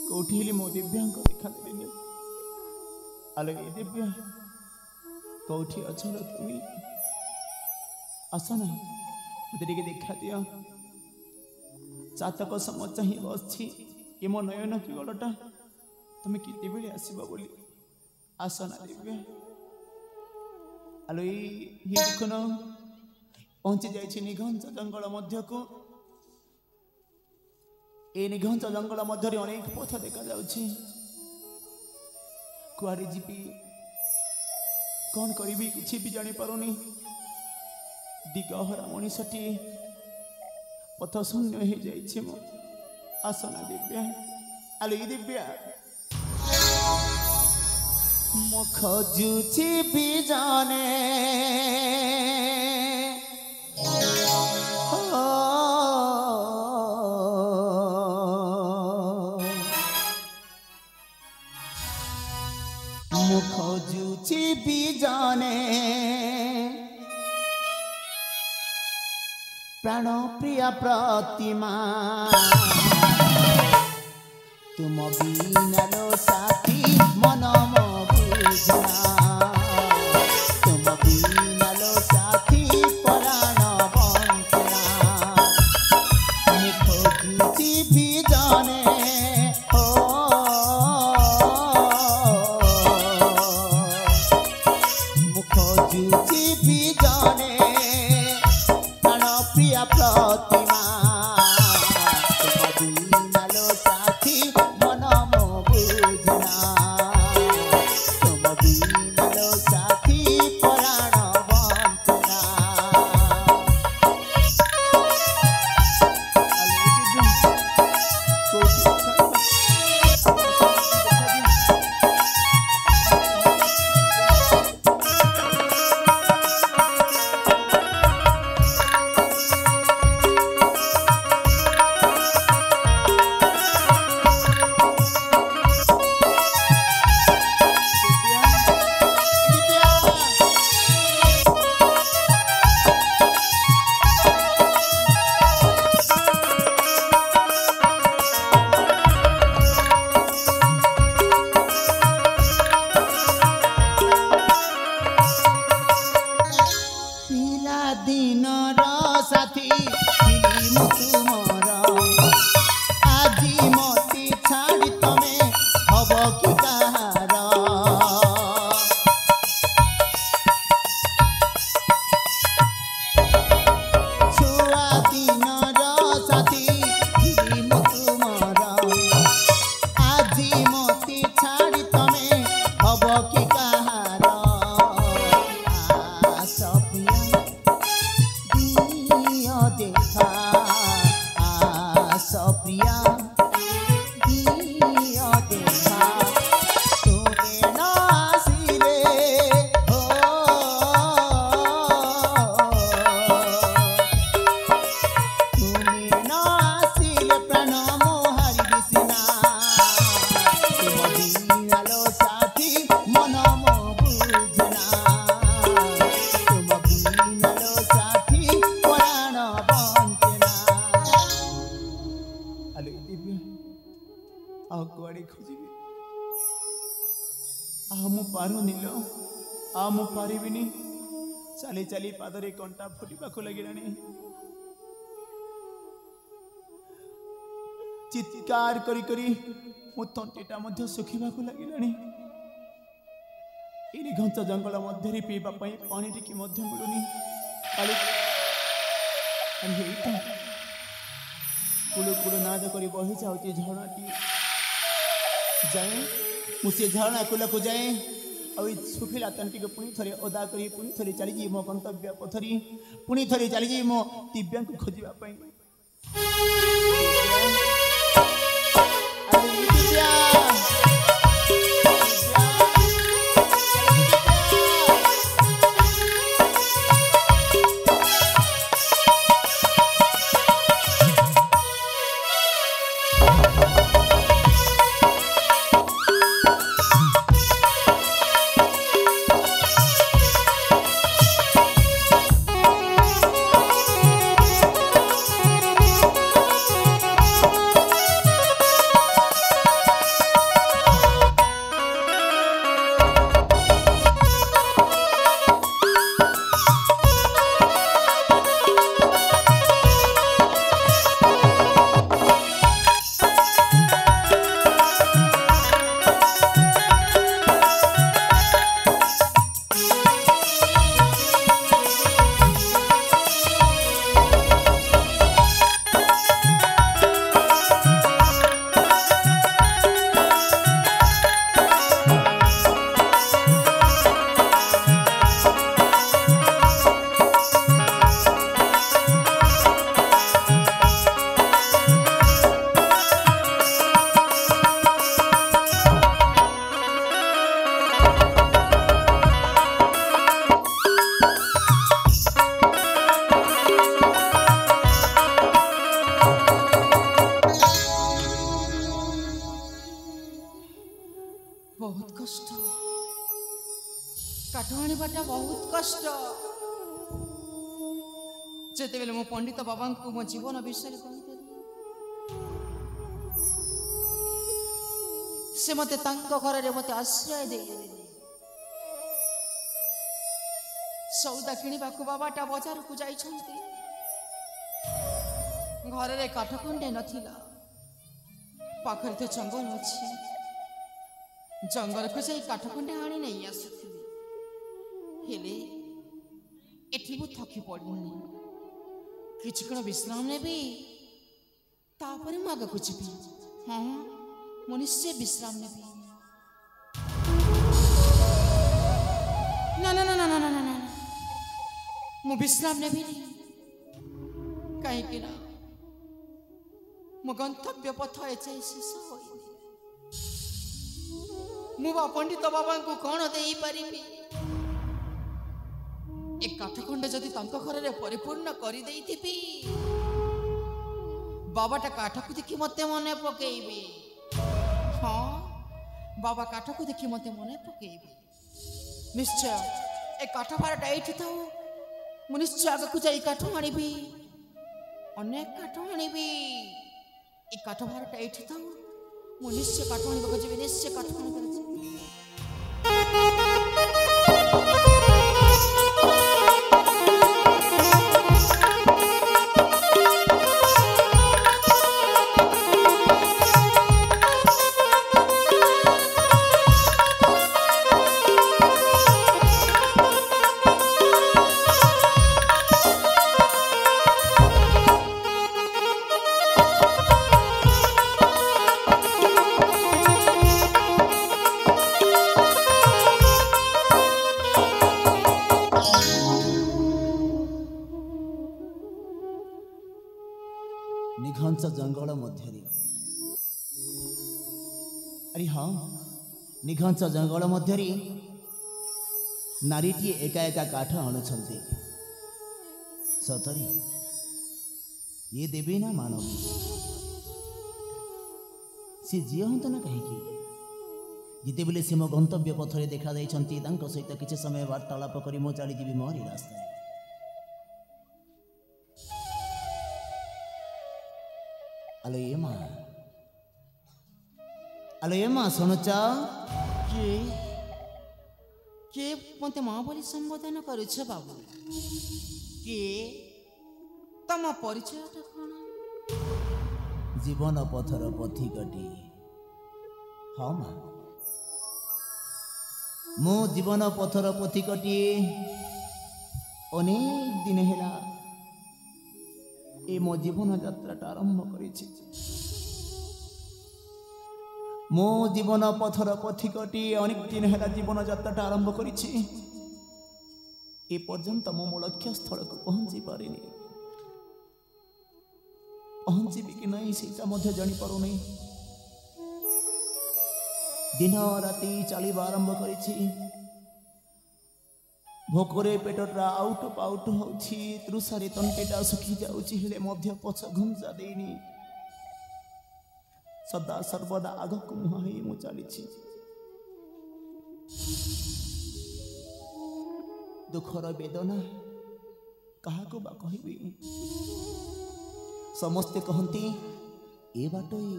कौटी heli मो दिव्यांग देखा देनी आलो ये दिव्या कौटी अच्छा तुम्हें आसना मत देखा दिया चातक समय चाहिए बस ये मो नयन जुगलटा तुम्हें कितने बेले आसब बोली आसना दिव्या आलो ये देखुन पहुंची जाइए निघंच जंगल मध्य को ए निघंच जंगल मध्य अनेक पथ देखा जाउछि कुआरे जीपी कौन करी किसी भी जानी पारुनी दिगहरा मनीषटी पथ शून्य हो जाइए मो आसना दिव्या आलो दिव्या मो खोजुछि भी जाने मो खोजुछि भी जाने प्राण प्रिया प्रतिमा तुम बिना लो साथी मन मो बुझना तुम बिना लो साथी प्राण बंचना मो खोजुछि भी जाने मो खोजुछि भी जाने प्राण प्रिया प्रतिमा तुम बिना लो साथी मन मो बुझना तुम बिना लो साथी प्राण बंचना चली चली पादरे कंटा फुटवाक लगे चित्कार करी करी मो तंटीटा मध्य सुखिबाक लगे घंच जंगल मध्य पीवा पानी टिकी मिलूनी कुलु कुलु नाद कर बही जाऊँगी झरणाटी जाए मुझे झरणा कूल को जाए और सुखिला तंटी को पुणी थे ओदा कर पुणी थे चली मो गंतव्य पथरी पुणी थे चली मो दिव्या को खोजापी बहुत कष्ट काठ आनिबाटा बहुत कष्ट जेते बेले मो पंडित बाबा को मो जीवन विषय कही से मते तांको घर रे मते आश्रय दे सौदा किणवा को बाबाटा बाजार को जाई छंती घर रे काठ खंडे नथिला पाखरे तो जंगल अछि जंगल को जाई काठ खंडे आनी नहीं आसुथिली हेले एठी मु थकी पड़नी किछ कोन विश्राम नेबी तापरे मु आगे कुछ भी हां मनुष्य विश्राम नेबी ना ना ना ना ना ना ना मु विश्राम नेबी कहीं कि ना मो गंतव्य पथ एचे शेष होइनी मु पंडित बाबा को कौन दे पारिबी एक काठ खंड जदि तांको घर रे परिपूर्ण करि देइथिबी बाबाटा काठ को देखि मते मने पकेइबे हाँ बाबा काठ को देखि मते मने पकेइबे निश्चय ए काठ भारटा एठी थाउ मु निश्चय आगे को जाई काठ आनिबी अनेक काठ आनिबी ए काठ भारटा एठी थाउ मु निश्चय काठ आनिबा जेबे निश्चय काठ आनिबा निघंच जंगल मध्य अरे हाँ निघंच जंगल मध्य नारीटी एका एका काठ आणुछंती सतरी ये देवी ना मानवी सी जी हंत ना कहीं जिते बेले सी मो गंतव्य पथरे देखा सहित किसी समय वार्तालाप कर मो चली जी मोरी रास्ता आलो ये माँ सुनुचा के मते माँ बोली संबोधन करुछ बाबू के तम परिचय कौन जीवन पथर पथिकटी हाँ माँ मो जीवन पथर पथिकटी अनेक दिन है ए मो जीवन यात्राटा आरंभ करिछि मो जीवन पथर पथिकटी अनेक दिन है जीवन यात्राटा आरंभ करिछि ए पर्यंत मो लक्ष्य स्थल को पहुंची पारिनी पहुंची कि नहीं सेटा मध्य जानी पारु नहीं दिन राति चलिबा आरंभ करिछि भोकरे पेटटा आउट पाउट होछि तृषारे तंटेटा सुखी जाउछि हेले मध्य पछ घुंजा देनी सदा सर्वदा आगक मुहा हे मु चलिछि दुखर वेदना कहा को बा कहबी समस्ते कहती ए बाटोई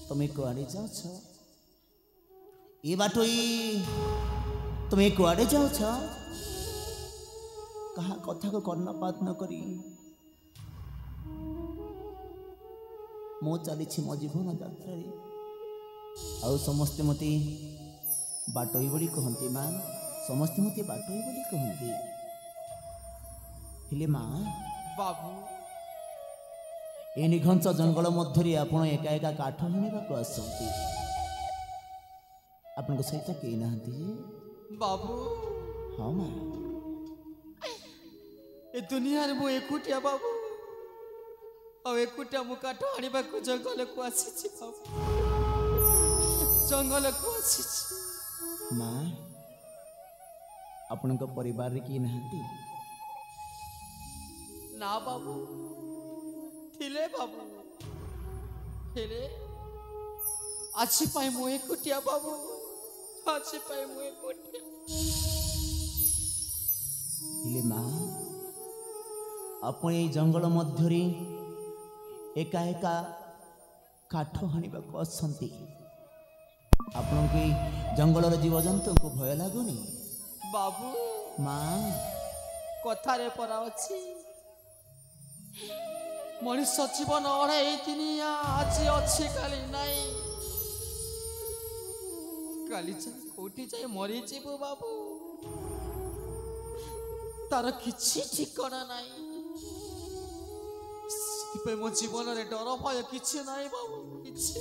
तुम्हें कुआड़े जाउछ ए बाटोई तुम्हें कुआड़े जाउछ कहा कथा को कर्णपात न करी मो चली मो जीवन यात्रा आउ समस्ते मते बाटोई बोली कहती माँ समस्ते मते बाटोई बोली कहती हेले माँ बाबू ए निघंच जंगल मध्य आपण एका एका काठ हाणिबाक आसती आपण सहित कई ना बाबू हाँ माँ ए दुनिया मु एकुटिया बाबू आ एकुटिया मु काठ हाणिबाक जंगल को आसी बाबू जंगल को आसी माँ आपण परिवार रे की नहंती ना बाबू थिले बाबू हेले आज पाई मु एकुटिया बाबू आज पाई मु एकुटिया इले माँ आपण ये जंगल मध्य एका एका काठ हाणिबाक आसंती आपण को जंगल जीवजंतु को भय लगुनि बाबू माँ कथारे परा अछि मनुष्य जीवन अढ़ाई दिनिया आज अच्छी काली नहीं काली कोठी जाए मरी जीव बाबू तार किछि ठिकाना नहीं मो जीवन रे डर भय किछि नहीं बाबू किछि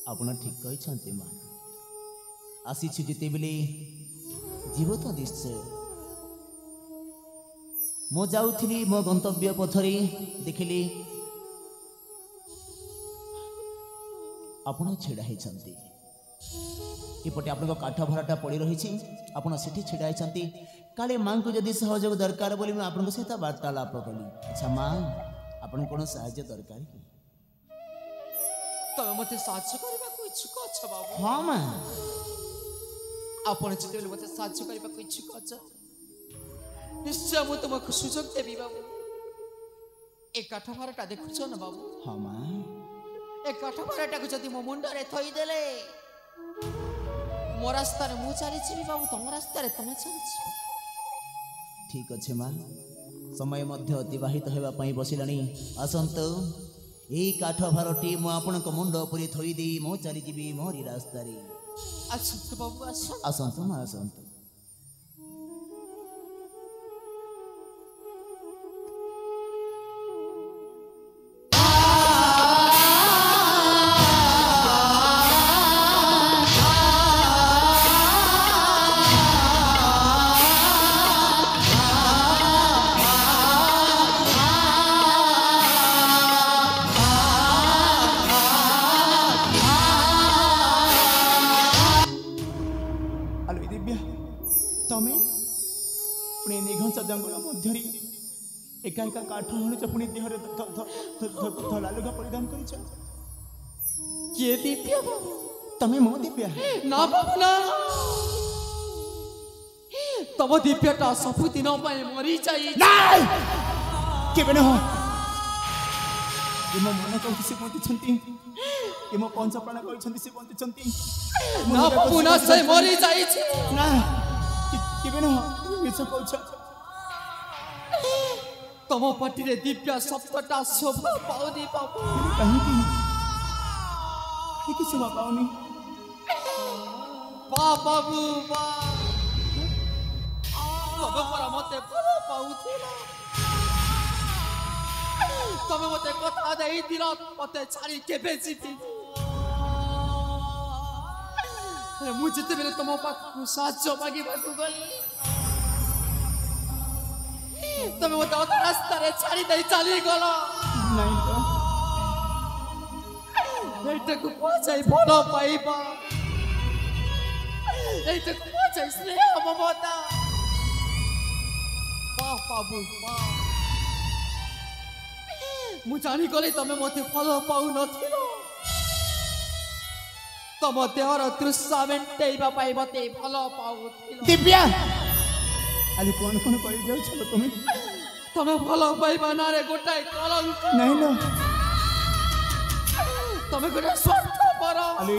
आपण ठीक कहते माँ आसी जिते बेले जीव तो निश्चय मो जाऊली मो गंतव्य पथरे देखिली आपण छिड़ा होती एपटे आपण काठ भराटा पड़ी रही आपण से छिड़ा होती काले माँ को जदि सहयोग दरकार बोली मैं आपन सहित वार्तालाप कली अच्छा माँ आपन कौन साहाय्य दरकार कि तमे मते साहाय्य करबा को इच्छुक अछ बाबू हाँ माँ आपण जते मते साहाय्य करबा को इच्छुक अछ निश्चय मु तुमको सुযোগ देबी बाबू ए काठ भराटा देखुछ न बाबू हाँ माँ ए काठ भराटा को जदि मो मुंड रे थई देले मो रास्ता रे मु चली छी बाबू तुम रास्ता रे तुम चली ठीक अच्छे माँ समय मध्य अतिबाहित होगा बसिलानी आसत यही काठ भारटी मु आपण मुंड उपर थईदे मो चलीजी मोरी रास्ता आसंतु बाबू आसतु माँ आसतु जंगल मध्य एका एका काठ हाणुच पुणी देहरे धला लुगा परिधान करिछ के दिव्या बाबू तमे मो दिव्या ना बाबू ना तम दिव्याटा सब दिन मरी जाई नाय केबे न हो ये मो मन कहति से बंति छंती ये मो पंच प्राण कहति छंती से बंति छंती ना बाबू ना से मरी जाई छी ना केबे न हो मिछ कहछ तम पाटी रे दिव्या सप्तटा शोभा पाउनी बाबू कहीं शोभा पाउनी बाबू बा तमे परा मते भल पाउथिला तमे मते कथा देई दिला मते छाड़ी केबे जीती मु जते बेले तम पाखु साहाय्य मागिबाकु गली तमे मते अध रास्ता रे छाड़ी दे चली गलो नहीं तो एटाकु पछाई भल पाइबा एटाकु पछाई स्नेह ममता बाबू मु जानी गली तमे मते भल पाउ नथिलो तम देहर तृष्णा मेंटेइबा पाइ मते भल पाउथिलो दिव्या अरे कौन कौन कहि जाउ छलो तमे भल पाइबा ना रे गोटाई कलंक नहीं ना तमे गोटे स्वार्थ पर अरे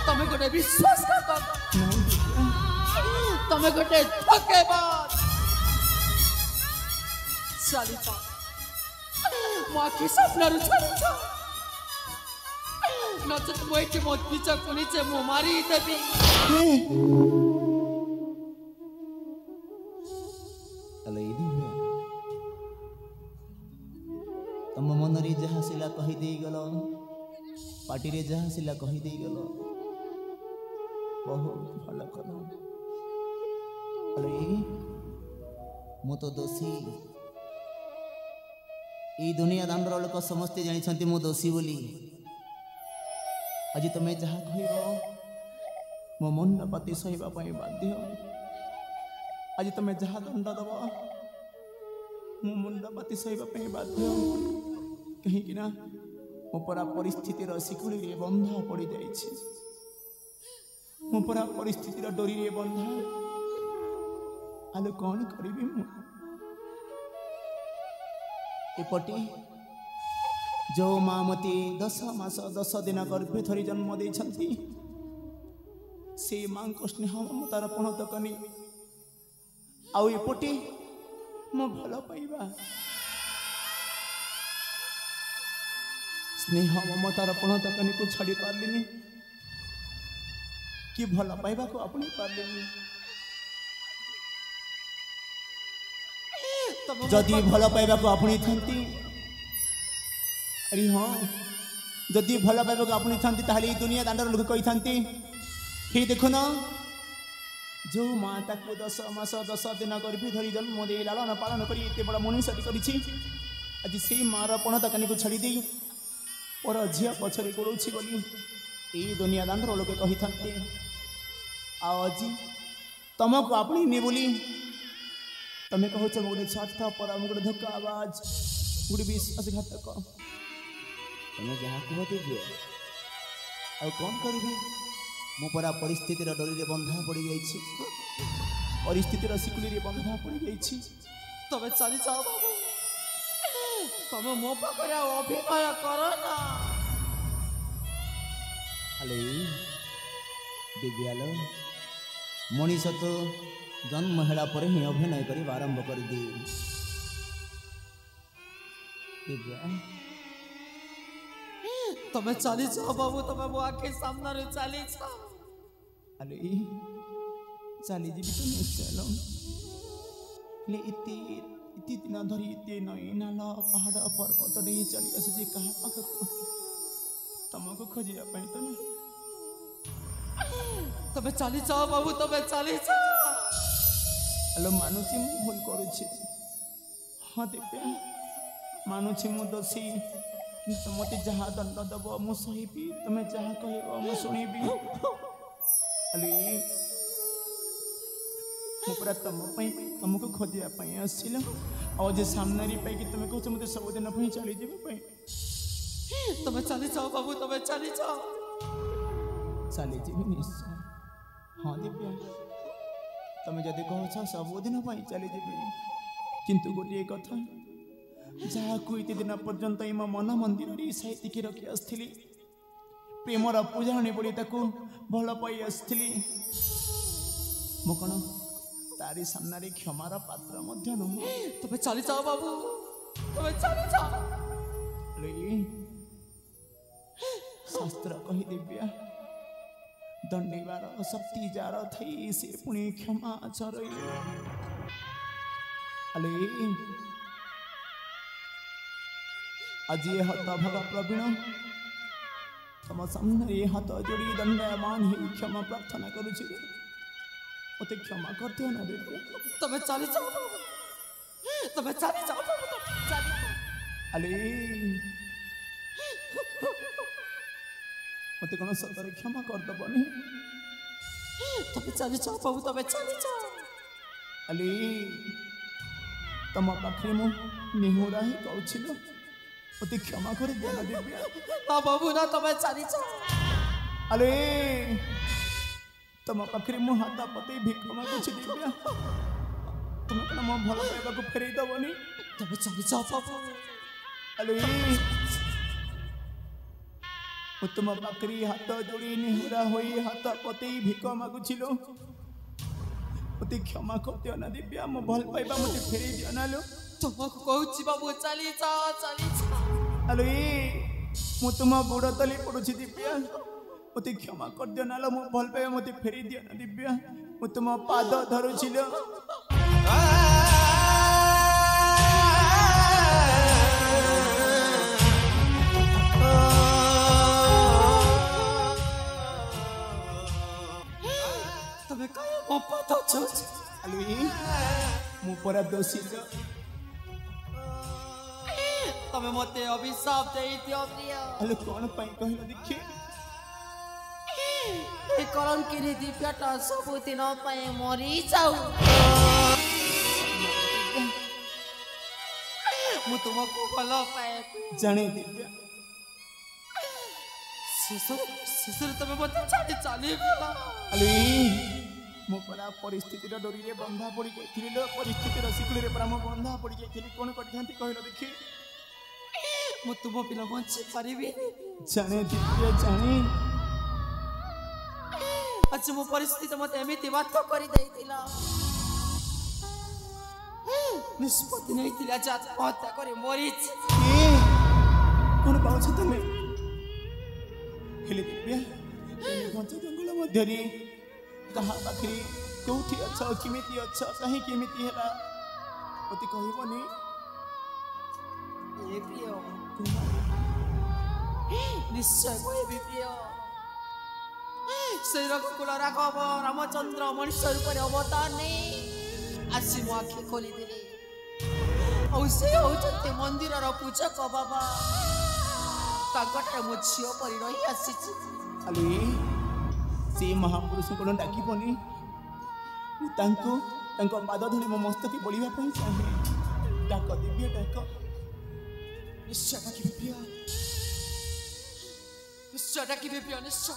तमे गोटे विश्वासघातक तमे गोटे धोखेबाज चली जा मो आखि स्वप्न छाड़ नचत मोइके मो निज को निजे मो मारी देबी तम मन रे जहाँ सिला कही दे गल पार्टी रे जहाँ सिला कही दे गल बहुत भल कल अरे मु तो दोषी ये दुनिया दांडर लोक समस्ते जानी मु दोषी बोली आज तुम्हें जहाँ कह मो मन पाति सहवा बाध्य आज तुम्हें जहाँ दंड दब मो मुंड पाति सहवा बाध्य कहीं ମୁଁ ପରା ପରିସ୍ଥିତିର ଶିକୁଳିରେ ବନ୍ଧା ପଡ଼ିଯାଇଛି। ମୁଁ ପରା ପରିସ୍ଥିତିର ଡୋରିରେ ବନ୍ଧା। ଆଲୋ କ'ଣ କରିବି ମୁଁ? ଏପଟେ ଯେଉଁ ମା ମୋତେ 10 ମାସ 10 ଦିନ ଗର୍ଭେ ଧରି ଜନ୍ମ ଦେଇଛନ୍ତି, ସେ ମାଙ୍କ ସ୍ନେହ ମମତାର ପଣତ କନି। ଆଉ ଏପଟେ ମୋ ଭଲ ପାଇବା ସ୍ନେହ ମମତାର ପଣତ କନିକୁ ଛାଡ଼ି ପାରିଲିନି, କି ଭଲ ପାଇବାକୁ ଆପଣେଇ ପାରିଲିନି। ଯଦି ଭଲ ପାଇବାକୁ ଆପଣେଇଥାନ୍ତି, ଆରେ ହଁ, ଯଦି ଭଲ ପାଇବାକୁ ଆପଣେଇଥାନ୍ତି ତାହେଲେ ଏଇ ଦୁନିଆ ଦାଣ୍ଡର ଲୋକ କହିଥାନ୍ତି, ହେ ଦେଖୁନ, ଯେଉଁ ମା ତାକୁ 10 ମାସ 10 ଦିନ ଗର୍ଭେ ଧରି ଜନ୍ମ ଦେଇ ଲାଳନ ପାଳନ କରି ଏତେ ବଡ଼ ମଣିଷଟି କରିଛି, ଆଜି ସେଇ ମାର ପଣତ କାନିକୁ ଛାଡ଼ି ଦେଇ ପର ଝିଅ ପଛରେ ଗୋଡ଼ଉଛି ବୋଲି ଏଇ ଦୁନିଆ ଦାଣ୍ଡର ଲୋକେ କହିଥାନ୍ତି। ଆଉ ଆଜି ତମକୁ ଆପଣେଇନି ବୋଲି ତମେ କହୁଛ ମୁଁ ଗୋଟେ ସ୍ୱାର୍ଥପର, ମୁଁ ଗୋଟେ ଧୋକା ଆବାଜ, ଗୋଟେ ବିଶ୍ୱାସଘାତକ। ତମେ ଯାହା କୁହ ଦିବ୍ୟ, ଆଉ କ'ଣ କରିବି? ମୁଁ ପରା ପରିସ୍ଥିତିର ଡୋରିରେ ବନ୍ଧା ପଡ଼ିଯାଇଛି, ପରିସ୍ଥିତିର ଶିକୁଳିରେ ବନ୍ଧା ପଡ଼ିଯାଇଛି। ତମେ ଚାଲିଯାଅ ବାବୁ, ତମେ ମୋ ପାଖରେ ଆଉ ଅଭିନୟ କର ନା। ଆଲେ ଦିବ୍ୟାଲୋ, ମଣିଷ ତ ଜନ୍ମ ହେଲା ପରେ ହିଁ ଅଭିନୟ କରିବା ଆରମ୍ଭ କରିଦିଏ। ଦିବ୍ୟା, ତମେ ଚାଲିଯାଅ ବାବୁ, ତମେ ମୋ ଆଖି ସାମ୍ନାରେ ଚାଲିଯାଅ। ଆଲେ ଚାଲିଯିବି ତ ନିଶ୍ଚୟ, ହେଲେ ଏତେ ଦିନ ଧରି ଏତେ ନଈ ନାଳ ପାହାଡ଼ ପର୍ବତ ଦେଇ ଚାଲି ଆସିଛି କାହା ପାଖକୁ? ତମକୁ ଖୋଜିବା ପାଇଁ ତ ନାହିଁ। ତମେ ଚାଲିଯାଅ ବାବୁ, ତମେ ଚାଲିଯାଅ। ଆଲୋ ମାନୁଛି ମୁଁ ଭୁଲ କରୁଛି, ହଁ ଦିବ୍ୟା ମାନୁଛି ମୁଁ ଦୋଷୀ, କିନ୍ତୁ ମୋତେ ଯାହା ଦଣ୍ଡ ଦେବ ମୁଁ ସହିବି, ତମେ ଯାହା କହିବ ମୁଁ ଶୁଣିବି। ଆଲେ ମୁଁ ପୁରା ତମ ପାଇଁ ତମକୁ ଖୋଜିବା ପାଇଁ ଆସିଲ, ଆଉ ଯେ ସାମ୍ନାରେ ପାଇକି ତମେ କହୁଛ ମୋତେ ସବୁଦିନ ପାଇଁ ଚାଲିଯିବା ପାଇଁ। ତମେ ଚାଲିଯାଅ ବାବୁ, ତମେ ଚାଲିଯାଅ। ଚାଲିଯିବି ନିଶ୍ଚୟ, ହଁ ଦିବ୍ୟା ତମେ ଯଦି କହୁଛ ସବୁଦିନ ପାଇଁ ଚାଲିଯିବି, କିନ୍ତୁ ଗୋଟିଏ କଥା, ଯାହାକୁ ଏତେ ଦିନ ପର୍ଯ୍ୟନ୍ତ ମୋ ମନ ମନ୍ଦିରରେ ସାଇତିକି ରଖି ଆସିଥିଲି, ପ୍ରେମର ପୂଜାଣୀ ବୋଲି ତାକୁ ଭଲ ପାଇ ଆସିଥିଲି, ମୁଁ କ'ଣ ତାରି ସାମ୍ନାରେ କ୍ଷମାର ପାତ୍ର ମଧ୍ୟ ନୁହେଁ? ତମେ ଚାଲିଯାଅ ବାବୁ, ତମେ ଚାଲିଯାଅ। ଶାସ୍ତ୍ର କହି ଦିବ୍ୟା, ଦଣ୍ଡେଇବାର ଶକ୍ତି ଯାର ଥାଇ ସେ ପୁଣି କ୍ଷମା ଚରଇ। ଆଲେ ଆଜି ଏ ହତଭାଗା ପ୍ରବୀଣ ତମ ସାମ୍ନାରେ ହାତ ଯୋଡ଼ି ଦଣ୍ଡାୟମାନ ହେଇ କ୍ଷମା ପ୍ରାର୍ଥନା କରୁଛି, ମୋତେ କ୍ଷମା କରିଦିଅ ନା ଦିବ୍ୟା। ତମେ ଚାଲିଯାଅ ବାବୁ, ତମେ ଚାଲିଯାଅ ବାବୁ, ତମେ ଚାଲିଯାଅ। ଆଲେ ମୋତେ କ'ଣ ସତରେ କ୍ଷମା କରିଦେବନି? ତମେ ଚାଲିଯାଅ ବାବୁ, ତମେ ଚାଲିଯାଅ। ଆଲେ ତମ ପାଖରେ ମୁଁ ନିହୁରା ହିଁ କହୁছিল, ମୋତେ କ୍ଷମା କରିଦିଅ ନା ଦିବ୍ୟା। ନା ବାବୁ ନା, ତମେ ଚାଲିଯାଅ। ଆଲେ ତମ ପାଖରେ ମୁଁ ହାତ ପତେଇ ଭିକ ମାଗୁଛି ଦିବ୍ୟା, ତମେ କ'ଣ ମୋ ଭଲ ପାଇବାକୁ ଫେରେଇ ଦେବନି? ତମେ ଚାଲିଯାଅ ବାବୁ। ଆଲେ ମୁଁ ତୁମ ପାଖରେ ହାତ ଯୋଡ଼ି ନିହୁରା ହୋଇ ହାତ ପତେଇ ଭିକ ମାଗୁছিল, ମୋତେ କ୍ଷମା କରିଦିଅ ନା ଦିବ୍ୟା, ମୋ ଭଲ ପାଇବା ମୋତେ ଫେରେଇ ଦିଅ ନା ଲୋ। ତୁମକୁ କହୁଛି ବାବୁ, ଚାଲିଯାଅ ଚାଲିଯାଅ। ଆଲେ ମୁଁ ତୁମ ଗୋଡ଼ ତଳେ ପଡ଼ୁଛି ଦିବ୍ୟା, ମୋତେ କ୍ଷମା କରିଦିଅ ନା ଲୋ, ମୋ ଭଲ ପାଇବା ମୋତେ ଫେରେଇ ଦିଅ ନା ଦିବ୍ୟା, ମୁଁ ତୁମ ପାଦ ଧରୁଛି ଲୋ। ତମେ କାହିଁ ମୋ ପାଦ ଛୁଉଁଛ? ଆଲେ ମୁଁ ପରା ଦୋଷୀ ଲୋ। ତମେ ମତେ ଅଭିଶାପ ଦେଇଦିଅ ପ୍ରିୟ। ଆଲେ କ'ଣ ପାଇଁ କହିଲ ଦେଖି? ଏ କଳଙ୍କିରେ ଦିବ୍ୟଟା ସବୁଦିନ ପାଇଁ ମରିଯାଉ। ମୁଁ ତୁମକୁ ଭଲ ପାଏ। ଜାଣେ ଦିବ୍ୟା, ଶେଷରେ ତମେ ମୋତେ ଛାଡ଼ି ଚାଲିଗଲା। ଆଲୋଇ ମୁଁ ପରା ପରିସ୍ଥିତିର ଡୋରିରେ ବନ୍ଧା ପଡ଼ି ଯାଇଥିଲି ଲୋ, ପରିସ୍ଥିତିର ଶିକୁଳିରେ ପରା ମୁଁ ବନ୍ଧା ପଡ଼ି ଯାଇଥିଲି। କ'ଣ କରିଥାନ୍ତି କହିଲ ଦେଖି? ମୁଁ ତୁମ ପିଲା ବଞ୍ଚି ପାରିବି। ଜାଣେ ଦିବ୍ୟ ଜାଣେ, ଆଜି ମୋ ପରିସ୍ଥିତି ମୋତେ ଏମିତି ବାଧ୍ୟ କରିଦେଇଥିଲା। ନିଷ୍ପତ୍ତି ନେଇଥିଲି ଆଜି ଆତ୍ମହତ୍ୟା କରି ମରିଛି। କ'ଣ ପାଉଛ ତମେ? ହେଲେ ଦିବ୍ୟା, ଘଞ୍ଚ ଜଙ୍ଗଲ ମଧ୍ୟରେ କାହା ପାଖରେ କୋଉଠି ଅଛ, କେମିତି ଅଛ, କାହିଁକି ଏମିତି ହେଲା ମୋତେ କହିବନି? ଏ ପ୍ରିୟ, ନିଶ୍ଚୟ କହିବି ପ୍ରିୟ। ସେଇ ରଘୁକୁଳ ରାଘବ ରାମଚନ୍ଦ୍ର ମଣିଷ ରୂପରେ ଅବତାର ନେଇ ଆସି ମୋ ଆଖି ଖୋଲିଦେଲେ। ଆଉ ସେ ହଉଛନ୍ତି ମନ୍ଦିରର ପୂଜକ ବାବା। ତାଙ୍କଠାରେ ମୋ ଝିଅ ପରି ରହି ଆସିଛି। ଆଲୋ ସେ ମହାପୁରୁଷ କ'ଣ ଡାକିବନି? ମୁଁ ତାଙ୍କ ପାଦ ଧରି ମୋ ମସ୍ତକେ ବଳିବା ପାଇଁ ଚାହେଁ। ଡାକ ଦିବ୍ୟ, ଡାକ। ନିଶ୍ଚୟ ଡାକିବି ପ୍ରିୟ, ନିଶ୍ଚୟ ଡାକିବି ପ୍ରିୟ, ନିଶ୍ଚୟ।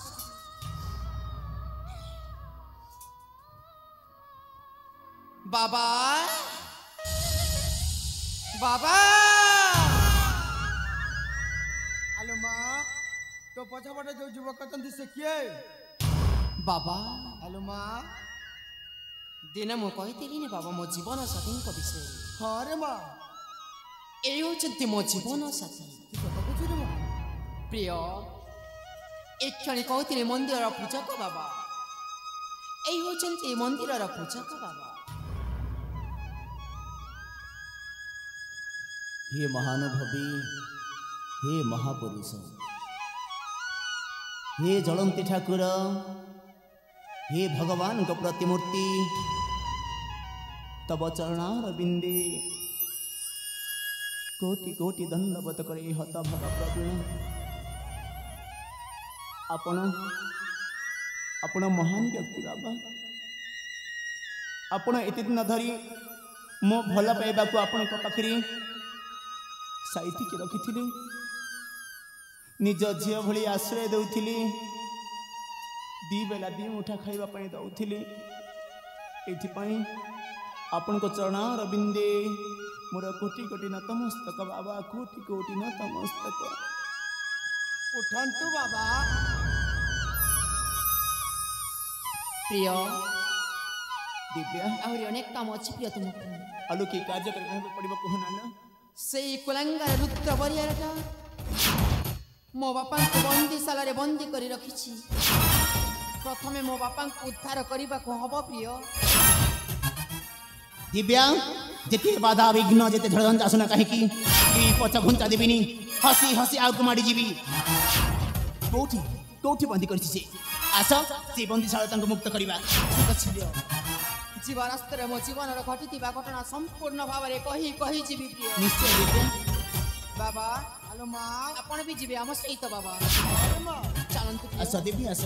ବାବା, ବାବା। ଆଲୋ ମା, ତୋ ପଛପଟେ ଯୋଉ ଯୁବକ ଅଛନ୍ତି ସେ କିଏ? ବାବା, ଆଲୋ ମା। ଦିନେ ମୁଁ କହିଥିଲି ନି ବାବା ମୋ ଜୀବନ ସାଥୀଙ୍କ ବିଷୟରେ। ହଁ ରେ ମା, ଏଇ ହେଉଛନ୍ତି ମୋ ଜୀବନ ସାଥୀ। ତୁ ସତ କହୁଛୁ ରେ ମା? ପ୍ରିୟ, ଏ କ୍ଷଣି କହୁଥିଲି ମନ୍ଦିରର ପୂଜକ ବାବା। ଏଇ ହେଉଛନ୍ତି ମନ୍ଦିରର ପୂଜକ ବାବା। ହେ ମହାନୁଭବୀ, ହେ ମହାପୁରୁଷ, ହେ ଜଳନ୍ତି ଠାକୁର, ହେ ଭଗବାନଙ୍କ ପ୍ରତିମୂର୍ତ୍ତି, ତବ ଚରଣାର ବିନ୍ଦେ କୋଟି କୋଟି ଦଣ୍ଡବତ କରି ହତଭାଗ ପ୍ରବୀଣ। ଆପଣ ମହାନ ବ୍ୟକ୍ତି ବାବା। ଆପଣ ଏତେ ଦିନ ଧରି ମୋ ଭଲ ପାଇବାକୁ ଆପଣଙ୍କ ପାଖରେ ସାଇତିକି ରଖିଥିଲି। ନିଜ ଝିଅ ଭଳି ଆଶ୍ରୟ ଦେଉଥିଲି, ଦି ବେଲା ଦି ମୁଠା ଖାଇବା ପାଇଁ ଦେଉଥିଲି। ଏଥିପାଇଁ ଆପଣଙ୍କ ଚରଣାର ବିନ୍ଦେ ମୋର କୋଟି କୋଟି ନତମସ୍ତକ ବାବା, କୋଟି କୋଟି ନତମସ୍ତକ। ଉଠନ୍ତୁ ବାବା। ପ୍ରିୟ, ଦିବ୍ୟା, ଆହୁରି ଅନେକ କାମ ଅଛି ପ୍ରିୟ ତୁମକୁ। ଆଲୋ କି କାର୍ଯ୍ୟ କରିବାକୁ ପଡ଼ିବ କୁହନା ନା? ସେଇ କୁଲାଙ୍ଗାର ରୁଦ୍ର ବରିଆରଟା ମୋ ବାପାଙ୍କୁ ବନ୍ଦିଶାଳାରେ ବନ୍ଦୀ କରି ରଖିଛି। ପ୍ରଥମେ ମୋ ବାପାଙ୍କୁ ଉଦ୍ଧାର କରିବାକୁ ହବ ପ୍ରିୟ। ଦିବ୍ୟା, ଯେତେ ବାଧା ବିଘ୍ନ, ଯେତେ ଝଡ଼ଝଞ୍ଝା ଆସୁନା କାହିଁକି, ଏଇ ପଛ ଘୁଞ୍ଚା ଦେବିନି। ହସି ହସି ଆଗକୁ ମାଡ଼ିଯିବି। କୋଉଠି କୋଉଠି ବନ୍ଦୀ କରିଛି ସେ? ଆସ, ସେ ବନ୍ଦିଶାଳା ତାଙ୍କୁ ମୁକ୍ତ କରିବା। ଠିକ୍ ଅଛି ପ୍ରିୟ। ଯିବା ରାସ୍ତାରେ ମୋ ଜୀବନର ଘଟିଥିବା ଘଟଣା ସମ୍ପୂର୍ଣ୍ଣ ଭାବରେ କହିଯିବି ପ୍ରିୟ। ନିଶ୍ଚୟ ଦିବ୍ୟା। ବାବା, ଆଲୋ ମା। ଆପଣ ବି ଯିବେ ଆମ ସହିତ ବାବା। ଆଲୋ ମା। ଚାଲନ୍ତୁ ପ୍ରିୟ। ଆସ ଦିବ୍ୟା, ଆସ।